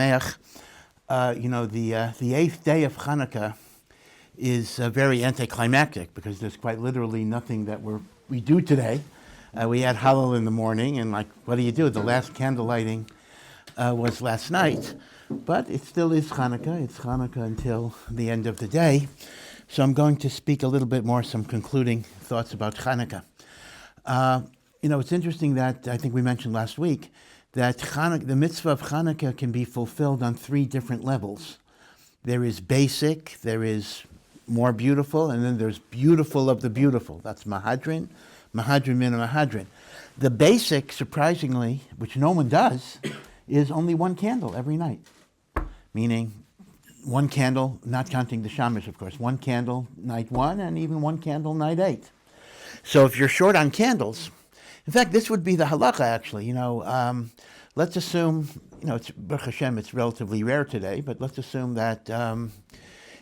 The eighth day of Chanukah is very anticlimactic because there's quite literally nothing that we do today. We had Hallel in the morning, and what do you do? The last candle lighting was last night, but it still is Chanukah. It's Chanukah until the end of the day. So I'm going to speak a little bit more, some concluding thoughts about Chanukah. It's interesting that I think we mentioned last week that the mitzvah of Chanukah can be fulfilled on three different levels. There is basic, there is more beautiful, and then there's beautiful of the beautiful. That's Mahadrin min Mahadrin. The basic, surprisingly, which no one does, is only one candle every night. Meaning, one candle, not counting the shamash, of course, one candle night 1 and even one candle night 8. So if you're short on candles, in fact, this would be the halacha, actually. Let's assume, it's Baruch Hashem, it's relatively rare today, but let's assume that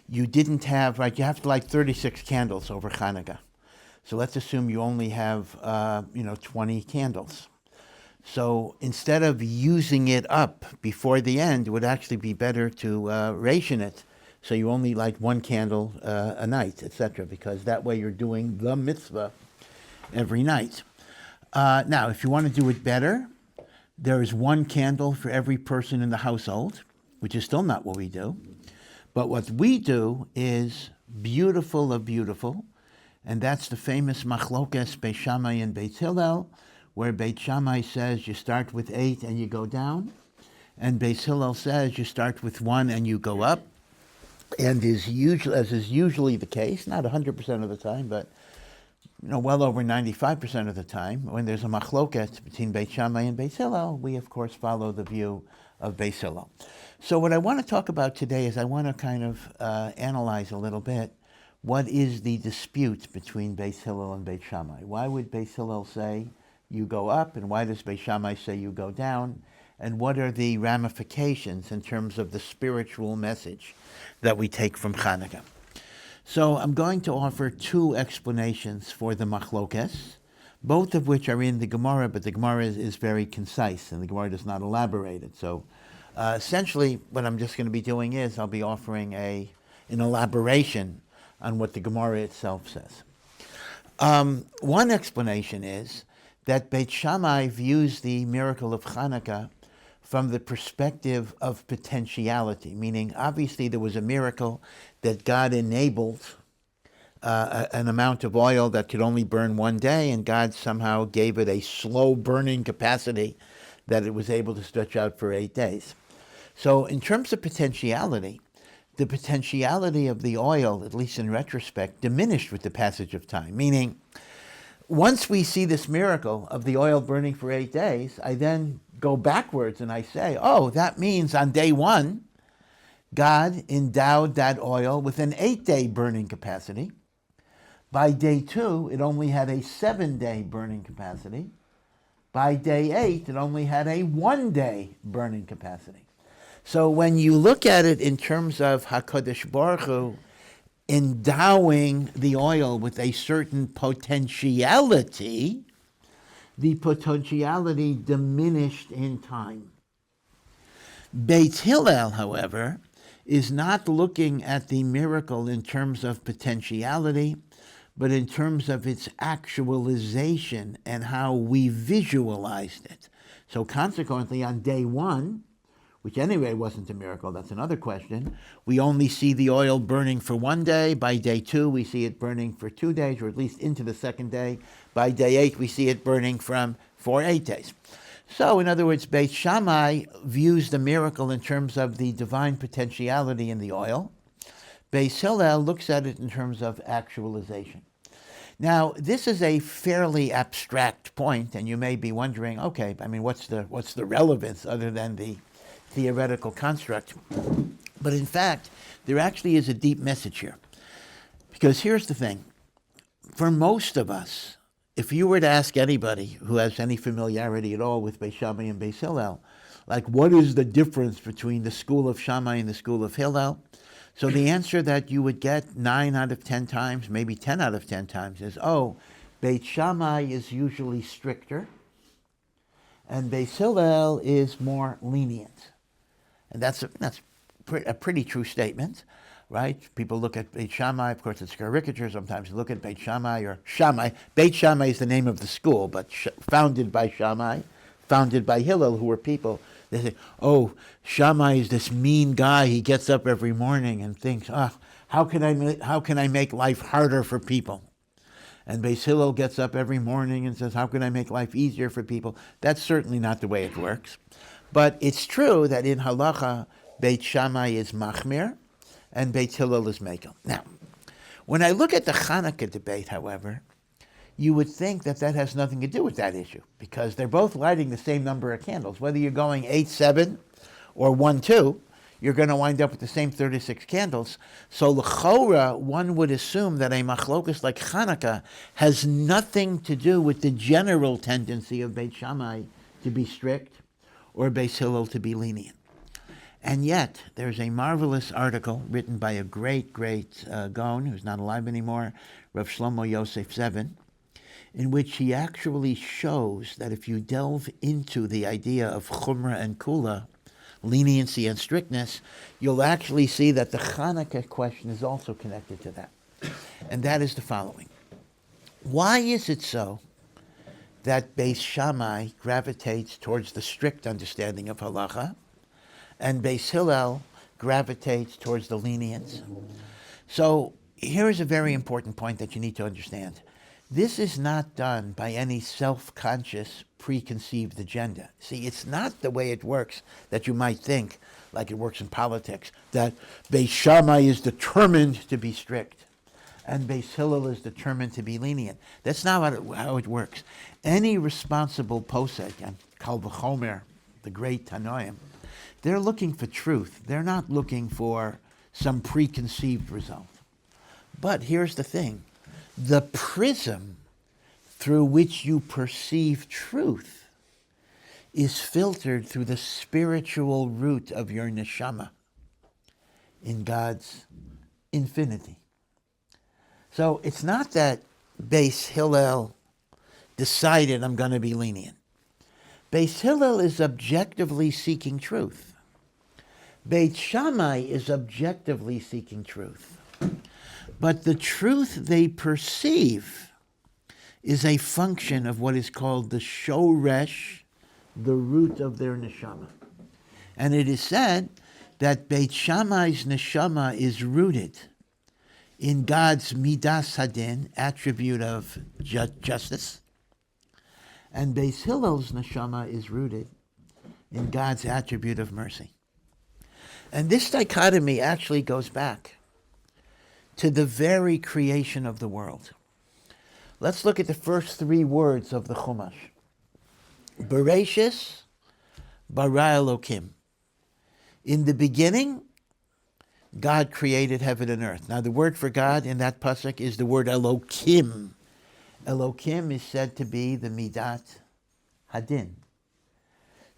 you didn't have, you have to light 36 candles over Chanukah. So let's assume you only have, 20 candles. So instead of using it up before the end, it would actually be better to ration it. So you only light one candle a night, etc., because that way you're doing the mitzvah every night. Now, if you want to do it better, there is one candle for every person in the household, which is still not what we do. But what we do is beautiful of beautiful, and that's the famous machlokes Beit Shammai and Beit Hillel, where Beit Shammai says you start with 8 and you go down, and Beit Hillel says you start with 1 and you go up, and as is usually the case, not 100% of the time, but well over 95% of the time, when there's a machloket between Beit Shammai and Beit Hillel, we of course follow the view of Beit Hillel. So what I want to talk about today is I want to kind of analyze a little bit what is the dispute between Beit Hillel and Beit Shammai. Why would Beit Hillel say you go up, and why does Beit Shammai say you go down? And what are the ramifications in terms of the spiritual message that we take from Chanukah? So I'm going to offer two explanations for the machlokes, both of which are in the Gemara, but the Gemara is very concise, and the Gemara does not elaborate it. So essentially, what I'm just going to be doing is I'll be offering an elaboration on what the Gemara itself says. One explanation is that Beit Shammai views the miracle of Chanukah from the perspective of potentiality, meaning obviously there was a miracle that God enabled an amount of oil that could only burn one day, and God somehow gave it a slow burning capacity that it was able to stretch out for 8 days. So in terms of potentiality, the potentiality of the oil, at least in retrospect, diminished with the passage of time, meaning once we see this miracle of the oil burning for 8 days, I then go backwards and I say, that means on day 1, God endowed that oil with an 8-day burning capacity. By day 2, it only had a 7-day burning capacity. By day 8, it only had a 1-day burning capacity. So when you look at it in terms of HaKadosh Baruch Hu endowing the oil with a certain potentiality, the potentiality diminished in time. Beit Hillel, however, is not looking at the miracle in terms of potentiality, but in terms of its actualization and how we visualized it. So consequently, on day 1, which anyway wasn't a miracle, that's another question, we only see the oil burning for 1 day. By day 2, we see it burning for 2 days, or at least into the second day. By day 8, we see it burning for 8 days. So, in other words, Beit Shammai views the miracle in terms of the divine potentiality in the oil. Beit Hillel looks at it in terms of actualization. Now, this is a fairly abstract point, and you may be wondering, okay, what's the relevance other than the theoretical construct? But in fact, there actually is a deep message here. Because here's the thing. For most of us, if you were to ask anybody who has any familiarity at all with Beit Shammai and Beit Hillel, what is the difference between the school of Shammai and the school of Hillel? So the answer that you would get 9 out of 10 times, maybe 10 out of 10 times, is, Beit Shammai is usually stricter, and Beit Hillel is more lenient. And that's a pretty true statement, right? People look at Beit Shammai, of course it's caricature, sometimes you look at Beit Shammai or Shammai. Beit Shammai is the name of the school, but founded by Shammai, founded by Hillel, who were people. They say, oh, Shammai is this mean guy. He gets up every morning and thinks, how can I make life harder for people? And Beis Hillel gets up every morning and says, how can I make life easier for people? That's certainly not the way it works. But it's true that in halacha, Beit Shammai is machmir and Beit Hillel is mekel. Now, when I look at the Chanukah debate, however, you would think that that has nothing to do with that issue, because they're both lighting the same number of candles. Whether you're going 8-7 or 1-2, you're going to wind up with the same 36 candles. So l'chora, one would assume that a machlokus like Chanukah has nothing to do with the general tendency of Beit Shammai to be strict or Beis Hillel to be lenient. And yet, there's a marvelous article written by a great Gaon, who's not alive anymore, Rav Shlomo Yosef Zevin, in which he actually shows that if you delve into the idea of chumrah and kula, leniency and strictness, you'll actually see that the Chanukah question is also connected to that. And that is the following. Why is it so that Beis Shammai gravitates towards the strict understanding of halacha, and Beis Hillel gravitates towards the lenience? So here's a very important point that you need to understand. This is not done by any self-conscious, preconceived agenda. See, it's not the way it works that you might think, like it works in politics, that Beis Shammai is determined to be strict and Beis Hillel is determined to be lenient. That's not how it works. Any responsible posek, and Kal V'chomer, the great Tanoim, they're looking for truth. They're not looking for some preconceived result. But here's the thing. The prism through which you perceive truth is filtered through the spiritual root of your neshama in God's infinity. So it's not that Beis Hillel decided I'm going to be lenient. Beis Hillel is objectively seeking truth. Beit Shammai is objectively seeking truth. But the truth they perceive is a function of what is called the shoresh, the root of their neshama. And it is said that Beit Shammai's neshama is rooted in God's midas hadin, attribute of justice, and Beis Hillel's neshama is rooted in God's attribute of mercy. And this dichotomy actually goes back to the very creation of the world. Let's look at the first 3 words of the Chumash. Bereshis, bara Elokim. In the beginning, God created heaven and earth. Now the word for God in that pasuk is the word Elokim. Elokim is said to be the midat hadin.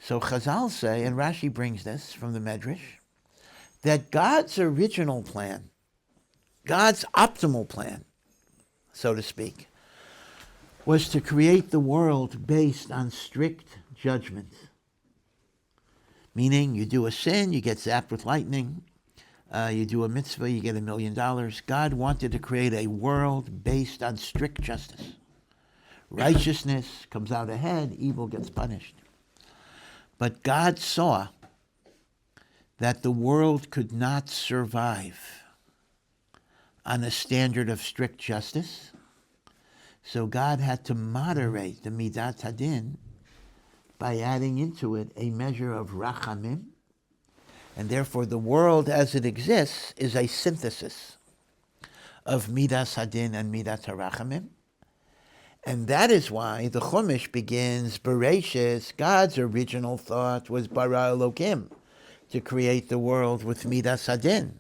So Chazal say, and Rashi brings this from the Medrash, that God's original plan, God's optimal plan, so to speak, was to create the world based on strict judgment. Meaning, you do a sin, you get zapped with lightning. You do a mitzvah, you get $1 million. God wanted to create a world based on strict justice. Righteousness comes out ahead, evil gets punished. But God saw that the world could not survive on a standard of strict justice. So God had to moderate the midat hadin by adding into it a measure of rachamim. And therefore the world as it exists is a synthesis of midas hadin and midat harachamim. And that is why the Chumash begins, Bereshis, God's original thought was bara Elokim, to create the world with midas hadin.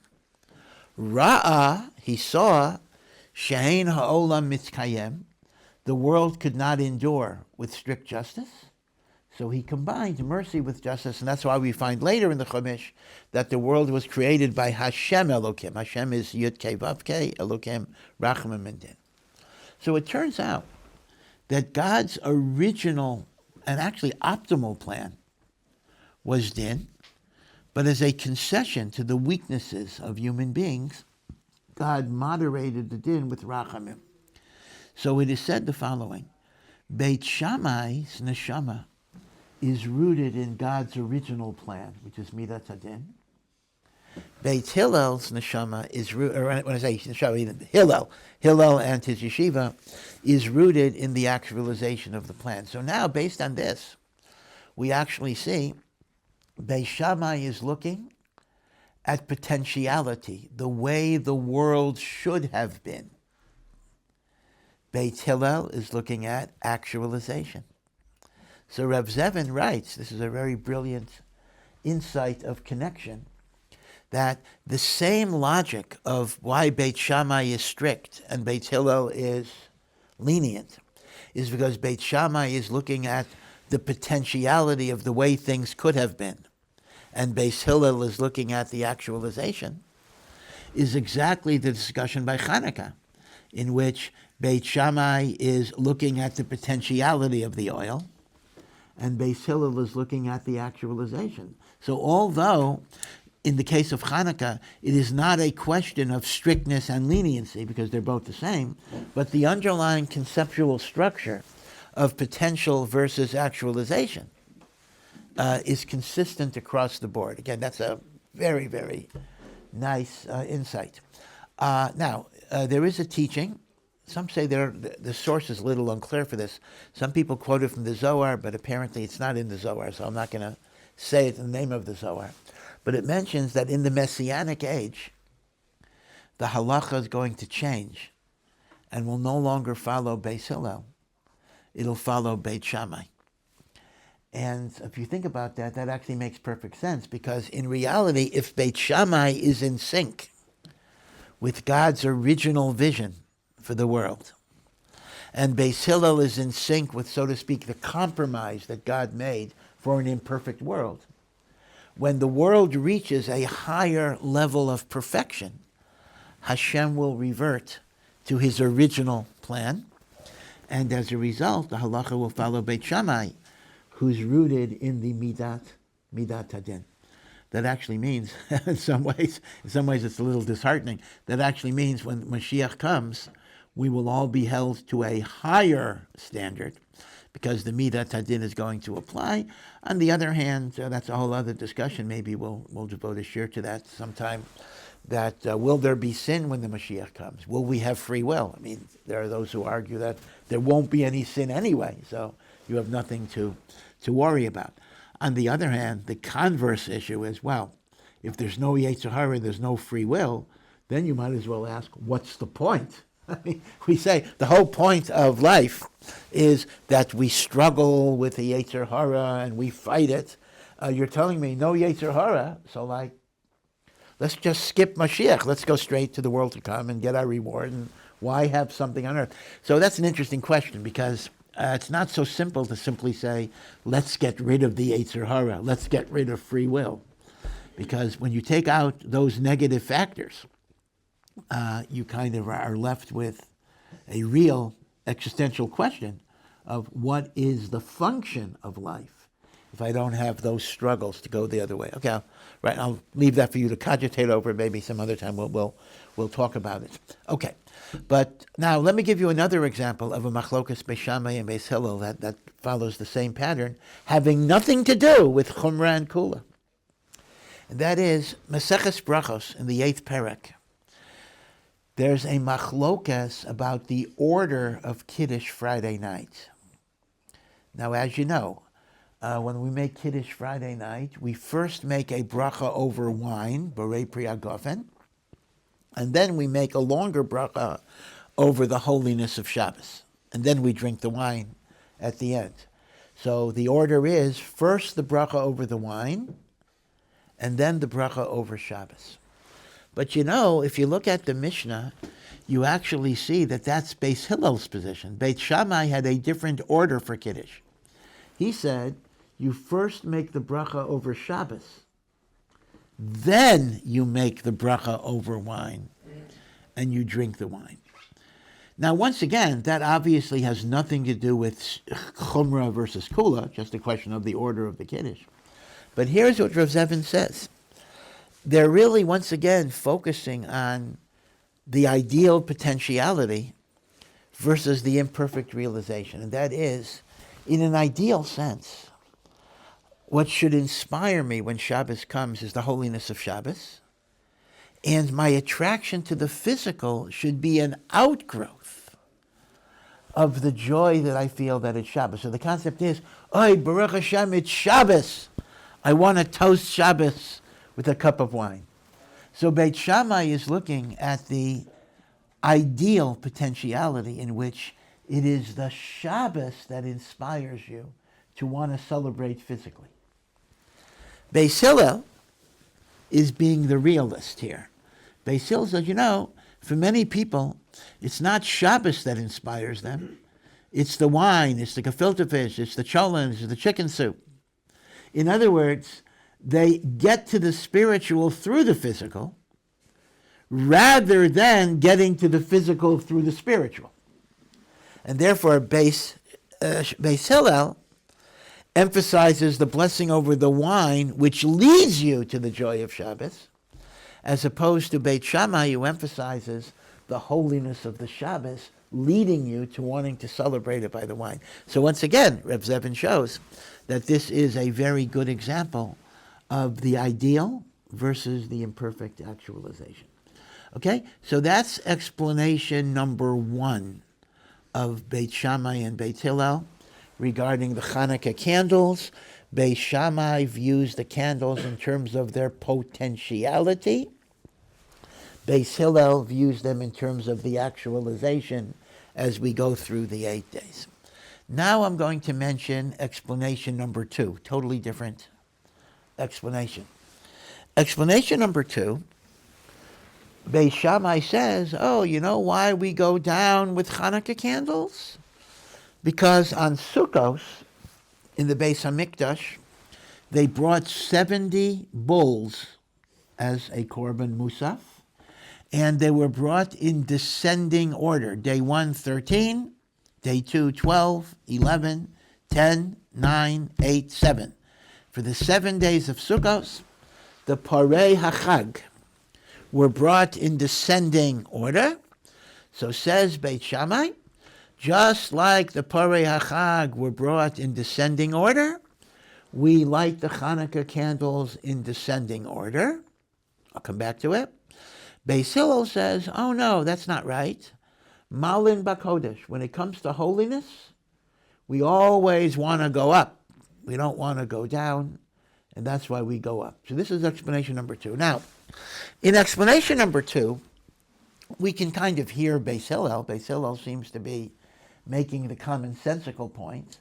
Ra'ah, he saw, she'ein ha'olam mitzkayem, the world could not endure with strict justice. So he combined mercy with justice, and that's why we find later in the Chumash that the world was created by Hashem Elokim. Hashem is Yud Kei Vav Kei, Elokim, Rachamim and Din. So it turns out that God's original and actually optimal plan was Din, But as a concession to the weaknesses of human beings, God moderated the din with rachamim. So it is said the following: Beit Shammai's neshama is rooted in God's original plan, which is midat hadin. Beit Hillel's neshama is rooted, or when I say neshama, Hillel and his yeshiva is rooted in the actualization of the plan. So now, based on this, we actually see Beit Shammai is looking at potentiality, the way the world should have been. Beit Hillel is looking at actualization. So Reb Zevin writes, this is a very brilliant insight of connection, that the same logic of why Beit Shammai is strict and Beit Hillel is lenient is because Beit Shammai is looking at the potentiality of the way things could have been, and Beit Hillel is looking at the actualization, is exactly the discussion by Chanukah, in which Beit Shammai is looking at the potentiality of the oil, and Beit Hillel is looking at the actualization. So although, in the case of Chanukah, it is not a question of strictness and leniency, because they're both the same, but the underlying conceptual structure of potential versus actualization is consistent across the board. Again, that's a very, very nice insight. Now, there is a teaching. Some say the source is a little unclear for this. Some people quote it from the Zohar, but apparently it's not in the Zohar, so I'm not going to say it in the name of the Zohar. But it mentions that in the Messianic age, the halacha is going to change and will no longer follow Beit Hillel. It'll follow Beit Shammai. And if you think about that, that actually makes perfect sense, because in reality, if Beit Shammai is in sync with God's original vision for the world, and Beit Hillel is in sync with, so to speak, the compromise that God made for an imperfect world, when the world reaches a higher level of perfection, Hashem will revert to his original plan, and as a result, the halacha will follow Beit Shammai, who's rooted in the midat hadin. That actually means, in some ways it's a little disheartening, that actually means when Mashiach comes, we will all be held to a higher standard, because the midat hadin is going to apply. On the other hand, that's a whole other discussion. Maybe we'll devote a share to that sometime. That will there be sin when the Mashiach comes? Will we have free will? I mean, there are those who argue that there won't be any sin anyway, so you have nothing to worry about. On the other hand, the converse issue is, well, if there's no Yetzer Hara, there's no free will, then you might as well ask, what's the point? I mean, we say the whole point of life is that we struggle with the Yetzer Hara and we fight it. You're telling me no Yetzer Hara, so let's just skip Mashiach. Let's go straight to the world to come and get our reward. And why have something on earth? So that's an interesting question, because it's not so simple to simply say, let's get rid of the Yetzer Hara. Let's get rid of free will. Because when you take out those negative factors, you kind of are left with a real existential question of what is the function of life if I don't have those struggles to go the other way. Okay, I'll leave that for you to cogitate over. Maybe some other time we'll talk about it. Okay, but now let me give you another example of a machlokas Beit Shammai and Beit Hillel that follows the same pattern, having nothing to do with Chumrah and Kula. And that is Maseches Brachos in the 8th Perek. There's a machlokas about the order of Kiddush Friday night. Now, as you know, when we make Kiddush Friday night, we first make a bracha over wine, Borei Pri Hagafen, and then we make a longer bracha over the holiness of Shabbos, and then we drink the wine at the end. So the order is first the bracha over the wine, and then the bracha over Shabbos. But you know, if you look at the Mishnah, you actually see that that's Beit Hillel's position. Beit Shammai had a different order for Kiddush. He said, you first make the bracha over Shabbos, then you make the bracha over wine, and you drink the wine. Now, once again, that obviously has nothing to do with Chumrah versus Kula, just a question of the order of the Kiddush. But here's what Rav Zevin says. they're really, once again, focusing on the ideal potentiality versus the imperfect realization. And that is, in an ideal sense, what should inspire me when Shabbos comes is the holiness of Shabbos. And my attraction to the physical should be an outgrowth of the joy that I feel that it's Shabbos. So the concept is, Oy, Baruch Hashem, it's Shabbos. I want to toast Shabbos with a cup of wine. So Beit Shammai is looking at the ideal potentiality in which it is the Shabbos that inspires you to want to celebrate physically. Beis Hillel is being the realist here. Beis Hillel says, for many people, it's not Shabbos that inspires them. It's the wine, it's the gefilte fish, it's the cholent, it's the chicken soup. In other words, they get to the spiritual through the physical rather than getting to the physical through the spiritual. And therefore, Beis Hillel emphasizes the blessing over the wine, which leads you to the joy of Shabbos, as opposed to Beit Shammai, who emphasizes the holiness of the Shabbos, leading you to wanting to celebrate it by the wine. So once again, Reb Zevin shows that this is a very good example of the ideal versus the imperfect actualization. Okay, so that's explanation number one of Beit Shammai and Beit Hillel regarding the Chanukah candles. Beit Shammai views the candles in terms of their potentiality. Beit Hillel views them in terms of the actualization as we go through the 8 days. Now I'm going to mention explanation number two, totally different explanation. Explanation number two, Beit Shammai says, you know why we go down with Chanukah candles? Because on Sukkot, in the Beis HaMikdash, they brought 70 bulls as a korban musaf, and they were brought in descending order. Day 1, 13, day 2, 12, 11, 10, 9, 8, 7. For the 7 days of Sukkot, the Parei HaChag were brought in descending order. So says Beit Shammai, just like the Parei HaChag were brought in descending order, we light the Chanukah candles in descending order. I'll come back to it. Beis Hillel says, no, that's not right. Malin Bakodesh, when it comes to holiness, we always want to go up. We don't want to go down, and that's why we go up. So this is explanation number two. Now, in explanation number two, we can kind of hear Beis Hillel. Beis Hillel seems to be making the commonsensical point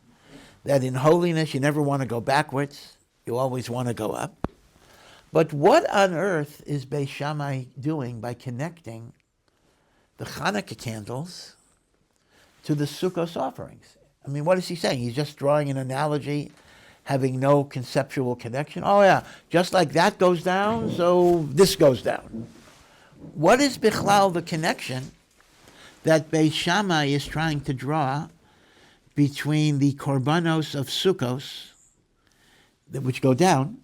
that in holiness you never want to go backwards, you always want to go up. But what on earth is Beit Shammai doing by connecting the Chanukah candles to the Sukkot offerings? I mean, what is he saying? He's just drawing an analogy, having no conceptual connection. Oh yeah, just like that goes down, so this goes down. What is Bichlal the connection that Beit Shammai is trying to draw between the korbanos of Sukkos, which go down,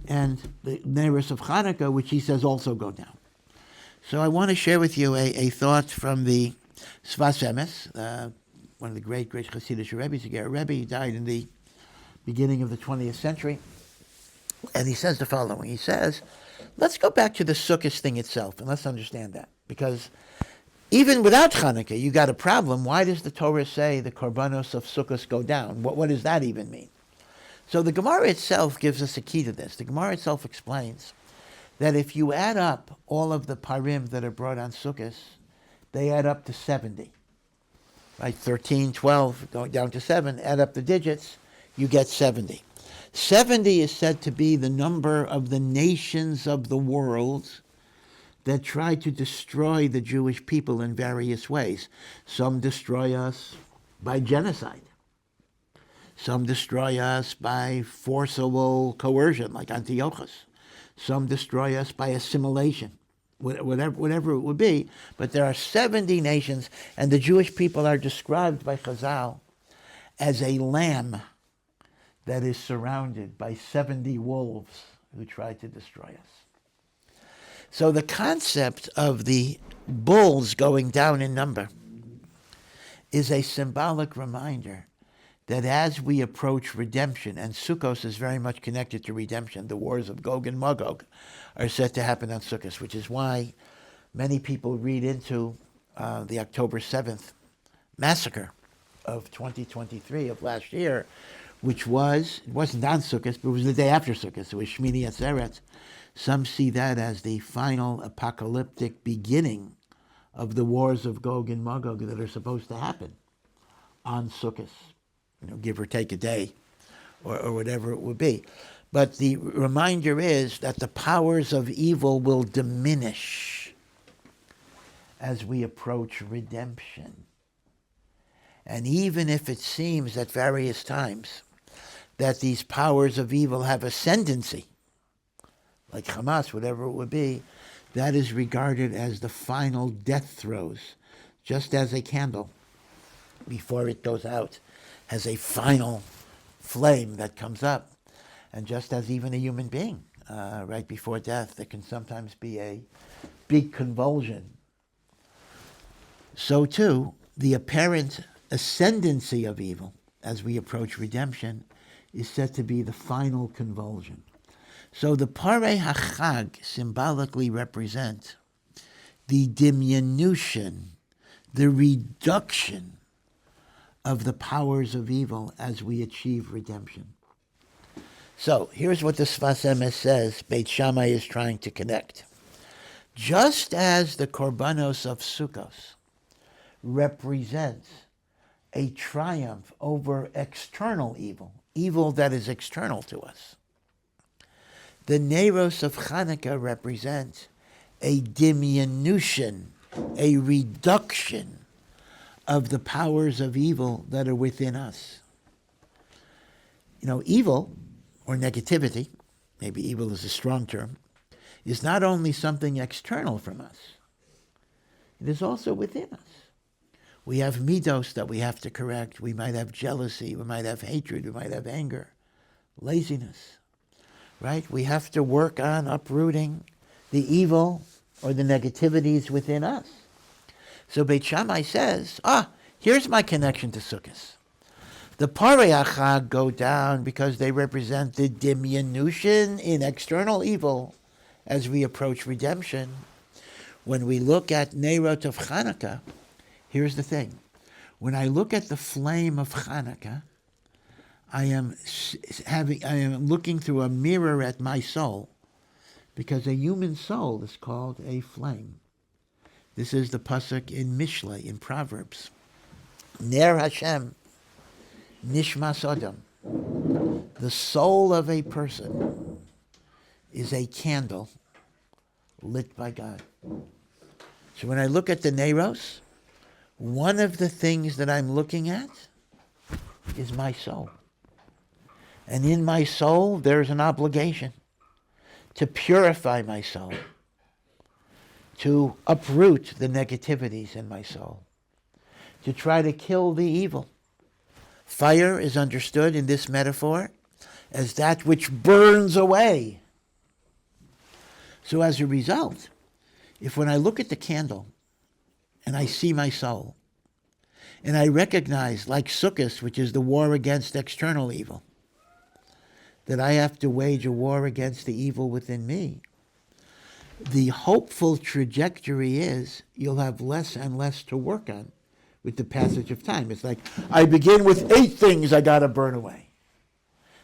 and the neiros of Chanukah, which he says also go down? So I want to share with you a thought from the Sfas Emes, one of the great Hasidic Rebbes, a Rebbe. He died in the beginning of the 20th century. And he says the following. He says, let's go back to the Sukkot thing itself, and let's understand that. Because even without Chanukah, you got a problem. Why does the Torah say the korbanos of Sukkot go down? What does that even mean? So the Gemara itself gives us a key to this. The Gemara itself explains that if you add up all of the parim that are brought on Sukkot, they add up to 70. Right, 13, 12, going down to 7, add up the digits, you get 70. 70 is said to be the number of the nations of the world that try to destroy the Jewish people in various ways. Some destroy us by genocide. Some destroy us by forcible coercion, like Antiochus. Some destroy us by assimilation, whatever it would be. But there are 70 nations, and the Jewish people are described by Chazal as a lamb that is surrounded by 70 wolves who try to destroy us. So the concept of the bulls going down in number is a symbolic reminder that as we approach redemption, and Sukkot is very much connected to redemption, the wars of Gog and Magog are set to happen on Sukkot, which is why many people read into the October 7th massacre of 2023 of last year, which it wasn't on Sukkot, but it was the day after Sukkot. It was Shmini Atzeret. Some see that as the final apocalyptic beginning of the wars of Gog and Magog that are supposed to happen on Sukkot, give or take a day or whatever it would be. But the reminder is that the powers of evil will diminish as we approach redemption. And even if it seems at various times that these powers of evil have ascendancy, like Hamas, whatever it would be, that is regarded as the final death throes, just as a candle, before it goes out, has a final flame that comes up. And just as even a human being, right before death, there can sometimes be a big convulsion. So too, the apparent ascendancy of evil as we approach redemption is said to be the final convulsion. So the Parei HaChag symbolically represent the diminution, the reduction of the powers of evil as we achieve redemption. So here's what the Sfas Emes says Beit Shammai is trying to connect. Just as the Korbanos of Sukkot represents a triumph over external evil, evil that is external to us, the Neiros of Chanukah represent a diminution, a reduction of the powers of evil that are within us. Evil, or negativity, maybe evil is a strong term, is not only something external from us, it is also within us. We have midos that we have to correct. We might have jealousy, we might have hatred, we might have anger, laziness, right? We have to work on uprooting the evil or the negativities within us. So Beit Shammai says, here's my connection to Sukkot. The Parei HaChag go down because they represent the diminution in external evil as we approach redemption. When we look at Neirot of Chanukah, here's the thing. When I look at the flame of Chanukah, I am looking through a mirror at my soul, because a human soul is called a flame. This is the pasuk in Mishlei, in Proverbs. Ner Hashem, Nishmas Adam. The soul of a person is a candle lit by God. So when I look at the Neiros, one of the things that I'm looking at is my soul. And in my soul, there's an obligation to purify my soul, to uproot the negativities in my soul, to try to kill the evil. Fire is understood in this metaphor as that which burns away. So as a result, if when I look at the candle and I see my soul, and I recognize, like Sukkot, which is the war against external evil, that I have to wage a war against the evil within me, the hopeful trajectory is you'll have less and less to work on with the passage of time. It's like, I begin with 8 things I got to burn away.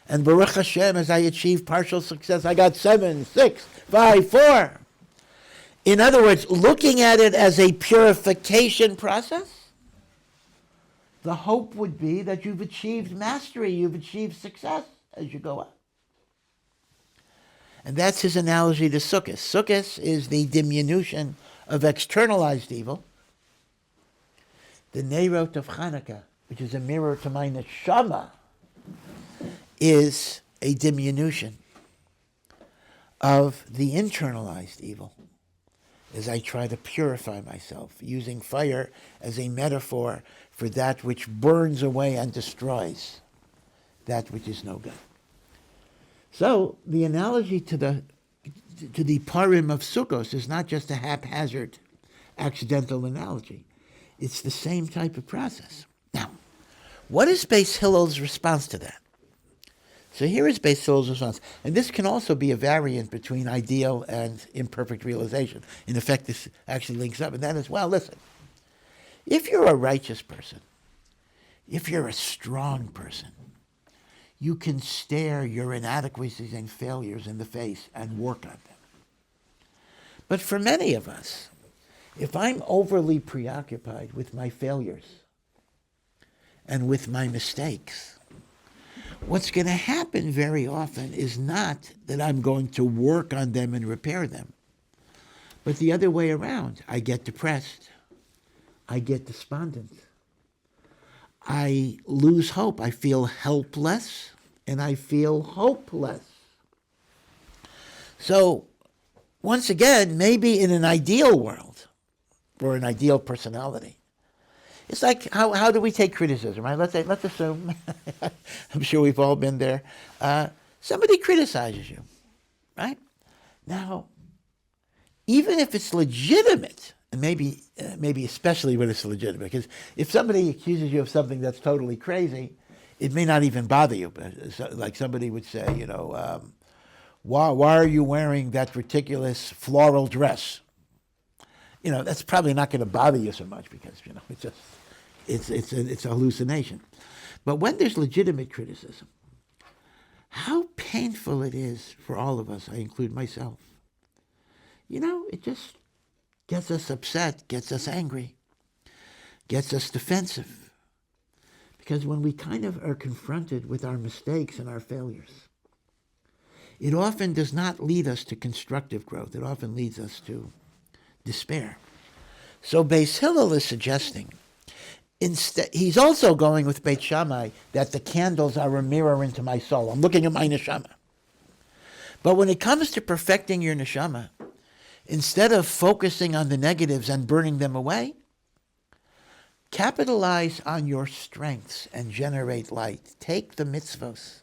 And Baruch Hashem, as I achieve partial success, I got 7, 6, 5, 4. In other words, looking at it as a purification process, the hope would be that you've achieved mastery, you've achieved success as you go up. And that's his analogy to Sukkot. Sukkot is the diminution of externalized evil. The Neirot of Chanukah, which is a mirror to my neshama, is a diminution of the internalized evil as I try to purify myself, using fire as a metaphor for that which burns away and destroys that which is no good. So the analogy to the to the Purim of Sukkot is not just a haphazard, accidental analogy. It's the same type of process. Now, what is Beis Hillel's response to that? So here is Beis Hillel's response. And this can also be a variant between ideal and imperfect realization. In effect, this actually links up. And that is, well, listen, if you're a righteous person, if you're a strong person, you can stare your inadequacies and failures in the face and work on them. But for many of us, if I'm overly preoccupied with my failures and with my mistakes, what's going to happen very often is not that I'm going to work on them and repair them, but the other way around. I get depressed. I get despondent. I lose hope. I feel helpless and I feel hopeless. So, once again, maybe in an ideal world or an ideal personality, it's like how do we take criticism, right? Let's assume, I'm sure we've all been there. Somebody criticizes you, right? Now, even if it's legitimate, and maybe especially when it's legitimate, because if somebody accuses you of something that's totally crazy, it may not even bother you. Like somebody would say, why are you wearing that ridiculous floral dress? That's probably not going to bother you so much because it's a hallucination. But when there's legitimate criticism, how painful it is for all of us, I include myself. It just gets us upset, gets us angry, gets us defensive. Because when we kind of are confronted with our mistakes and our failures, it often does not lead us to constructive growth. It often leads us to despair. So Beis Hillel is suggesting, he's also going with Beit Shammai, that the candles are a mirror into my soul. I'm looking at my neshama. But when it comes to perfecting your neshama, instead of focusing on the negatives and burning them away, capitalize on your strengths and generate light. Take the mitzvos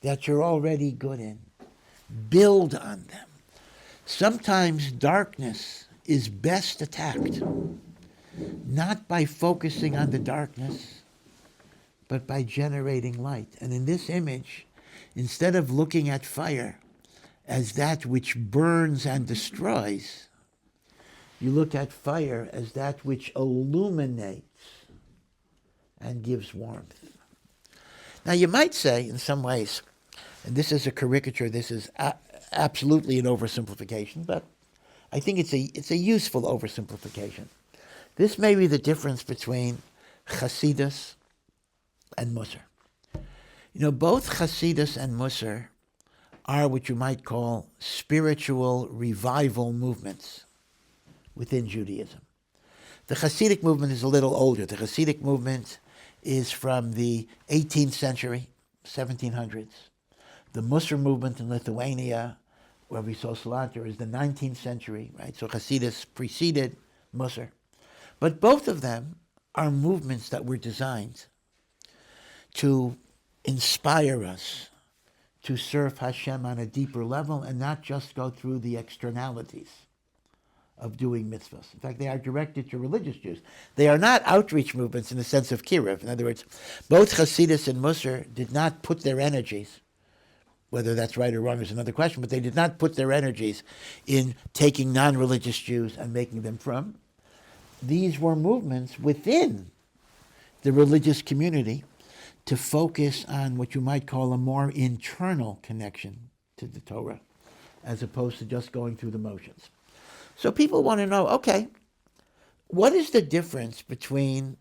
that you're already good in. Build on them. Sometimes darkness is best attacked, not by focusing on the darkness, but by generating light. And in this image, instead of looking at fire as that which burns and destroys, you look at fire as that which illuminates and gives warmth. Now you might say, in some ways, and this is a caricature, this is absolutely an oversimplification, but I think it's a useful oversimplification. This may be the difference between Hasidus and Musar. Both Hasidus and Musar are what you might call spiritual revival movements within Judaism. The Hasidic movement is a little older. The Hasidic movement is from the 18th century, 1700s. The Musar movement in Lithuania, where we saw Salanter, is the 19th century, right? So Hasidus preceded Musar. But both of them are movements that were designed to inspire us to serve Hashem on a deeper level and not just go through the externalities of doing mitzvahs. In fact, they are directed to religious Jews. They are not outreach movements in the sense of kiruv. In other words, both Hasidus and Musar did not put their energies, whether that's right or wrong is another question, but they did not put their energies in taking non-religious Jews and making them from. These were movements within the religious community to focus on what you might call a more internal connection to the Torah, as opposed to just going through the motions. So people want to know, okay, what is the difference between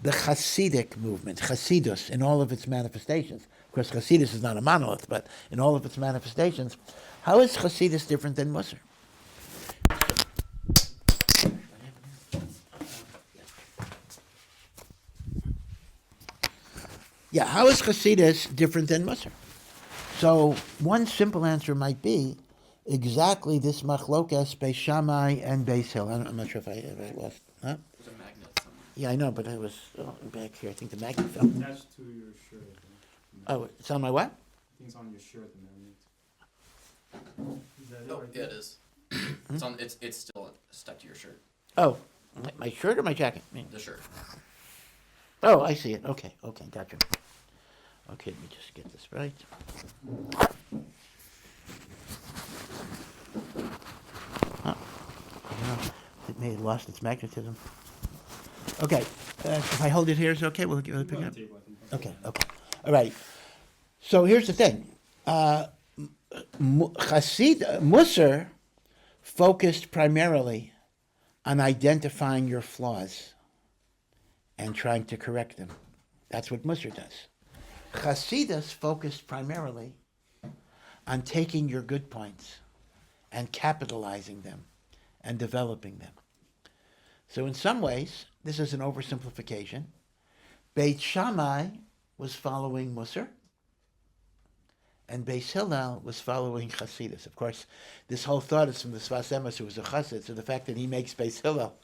the Hasidic movement, Hasidus, in all of its manifestations? Of course, Hasidus is not a monolith, but in all of its manifestations, how is Hasidus different than Musar? Yeah, how is Hasidus different than Musar? So one simple answer might be exactly this machlokas Beis Shammai and Beis Hillel. I'm not sure if I lost. Huh? There's a magnet somewhere. Yeah, I know, but I was back here. I think the magnet fell. Attached to your shirt. Oh, it's on my what? I think it's on your shirt, the magnet. Is that it Oh, right yeah, there? it is. It's on. It's still stuck to your shirt. Oh, my shirt or my jacket? The shirt. Oh, I see it. Okay, gotcha. Okay, let me just get this right. It may have lost its magnetism. Okay, if I hold it here, is it okay? We'll pick it up. Table, I think. Okay. All right. So here's the thing. Musar focused primarily on identifying your flaws and trying to correct them. That's what Musar does. Hasidus focused primarily on taking your good points and capitalizing them and developing them. So in some ways, this is an oversimplification. Beit Shammai was following Musar, and Beis Hillel was following Hasidus. Of course, this whole thought is from the Sfas Emes, who was a Chassid, so the fact that he makes Beis Hillel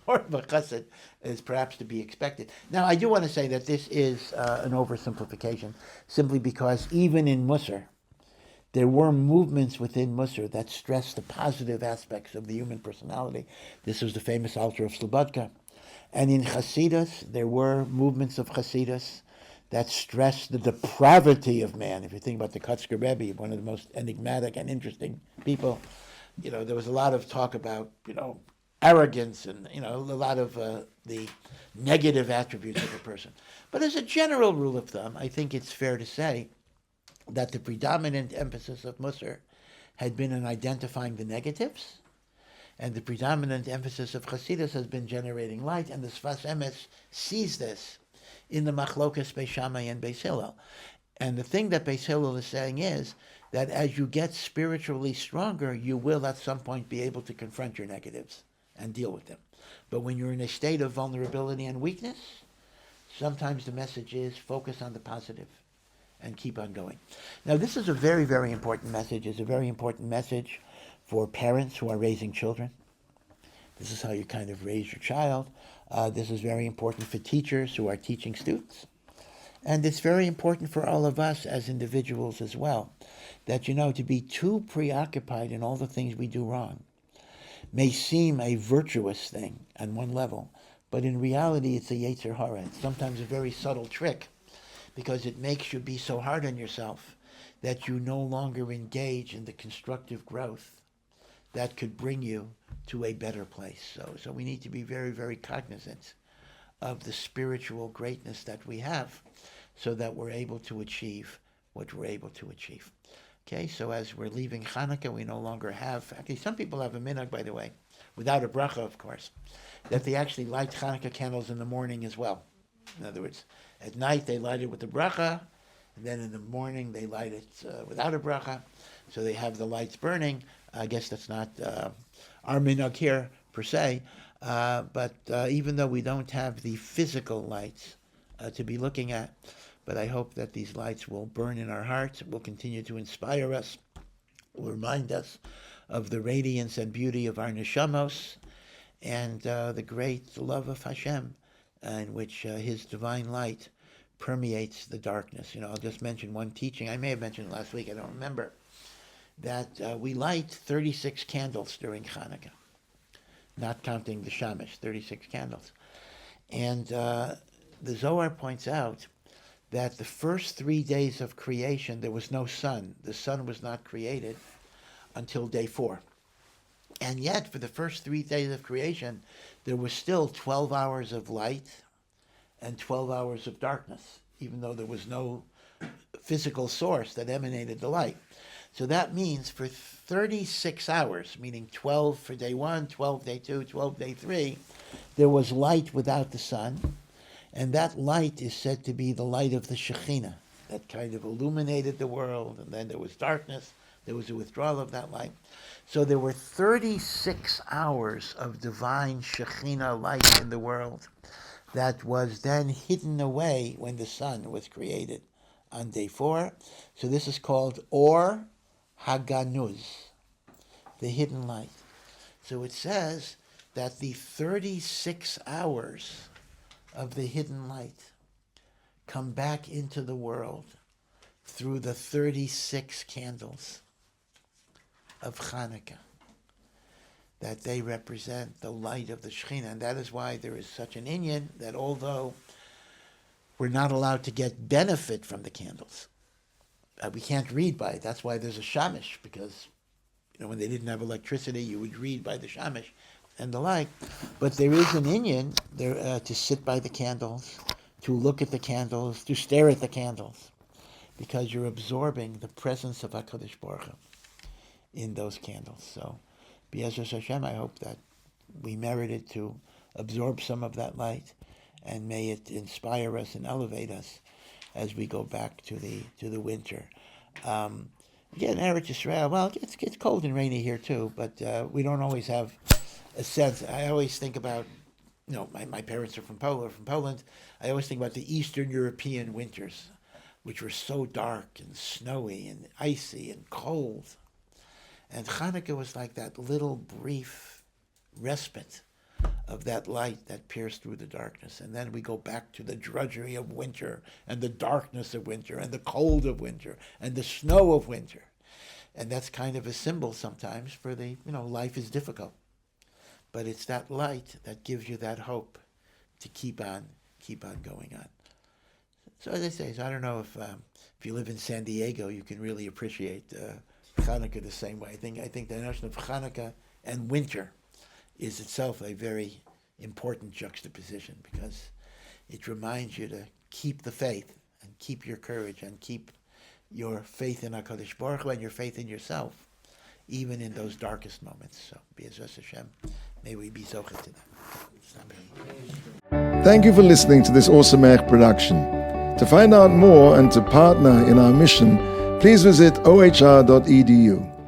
more of a Chassid is perhaps to be expected. Now, I do want to say that this is an oversimplification, simply because even in Musar, there were movements within Musar that stressed the positive aspects of the human personality. This was the famous altar of Slobodka. And in Hasidus, there were movements of Hasidus that stressed the depravity of man. If you think about the Kotzker Rebbe, one of the most enigmatic and interesting people, there was a lot of talk about, arrogance and, a lot of the negative attributes of a person. But as a general rule of thumb, I think it's fair to say that the predominant emphasis of Musar had been on identifying the negatives, and the predominant emphasis of Hasidus has been generating light, and the Sfas Emes sees this in the Machlokas Beis Shammai and Beis Hillel. And the thing that Beis Hillel is saying is that as you get spiritually stronger, you will at some point be able to confront your negatives and deal with them. But when you're in a state of vulnerability and weakness, sometimes the message is focus on the positive and keep on going. Now, this is a very, very important message. It's a very important message for parents who are raising children. This is how you kind of raise your child. This is very important for teachers who are teaching students. And it's very important for all of us as individuals as well, that, to be too preoccupied in all the things we do wrong may seem a virtuous thing on one level, but in reality it's a Yetzer Hara. It's sometimes a very subtle trick, because it makes you be so hard on yourself that you no longer engage in the constructive growth that could bring you to a better place. So we need to be very, very cognizant of the spiritual greatness that we have so that we're able to achieve what we're able to achieve. Okay, so as we're leaving Chanukah, we no longer have, actually some people have a minhag, by the way, without a bracha, of course, that they actually light Chanukah candles in the morning as well. In other words, at night they light it with the bracha, and then in the morning they light it without a bracha. So they have the lights burning. I guess that's not our minhag here per se, but even though we don't have the physical lights to be looking at, but I hope that these lights will burn in our hearts, will continue to inspire us, will remind us of the radiance and beauty of our neshamos, and the great love of Hashem, in which His divine light permeates the darkness. I'll just mention one teaching. I may have mentioned it last week, I don't remember, that we light 36 candles during Chanukah, not counting the Shamash, 36 candles. And the Zohar points out that the first 3 days of creation, there was no sun. The sun was not created until day 4. And yet, for the first 3 days of creation, there was still 12 hours of light and 12 hours of darkness, even though there was no physical source that emanated the light. So that means for 36 hours, meaning 12 for day 1, 12 day 2, 12 day 3, there was light without the sun. And that light is said to be the light of the Shekhinah that kind of illuminated the world, and then there was darkness. There was a withdrawal of that light. So there were 36 hours of divine Shekhinah light in the world that was then hidden away when the sun was created on day 4. So this is called Or Haganuz, the hidden light. So it says that the 36 hours of the hidden light come back into the world through the 36 candles. of Chanukah, that they represent the light of the Shekhinah. And that is why there is such an inyan that although we're not allowed to get benefit from the candles, we can't read by it. That's why there's a shamish, because when they didn't have electricity, you would read by the shamish and the like. But there is an inyan there to sit by the candles, to look at the candles, to stare at the candles, because you're absorbing the presence of HaKadosh Baruch Hu in those candles. So, B'ezras Hashem, I hope that we merited to absorb some of that light, and may it inspire us and elevate us as we go back to the winter. Again, Eretz Yisrael, well, it gets cold and rainy here too, but we don't always have a sense. I always think about, my parents are from Poland. I always think about the Eastern European winters, which were so dark and snowy and icy and cold. And Chanukah was like that little brief respite of that light that pierced through the darkness. And then we go back to the drudgery of winter and the darkness of winter and the cold of winter and the snow of winter. And that's kind of a symbol sometimes for life is difficult. But it's that light that gives you that hope to keep on going on. So as I say, I don't know if you live in San Diego, you can really appreciate Chanukah the same way. I think the notion of Chanukah and winter is itself a very important juxtaposition, because it reminds you to keep the faith and keep your courage and keep your faith in HaKadosh Baruch Hu and your faith in yourself, even in those darkest moments. So, B'ezras Hashem, may we be zocheh to that. Thank you for listening to this SOMAYACHS production. To find out more and to partner in our mission, please visit ohr.edu.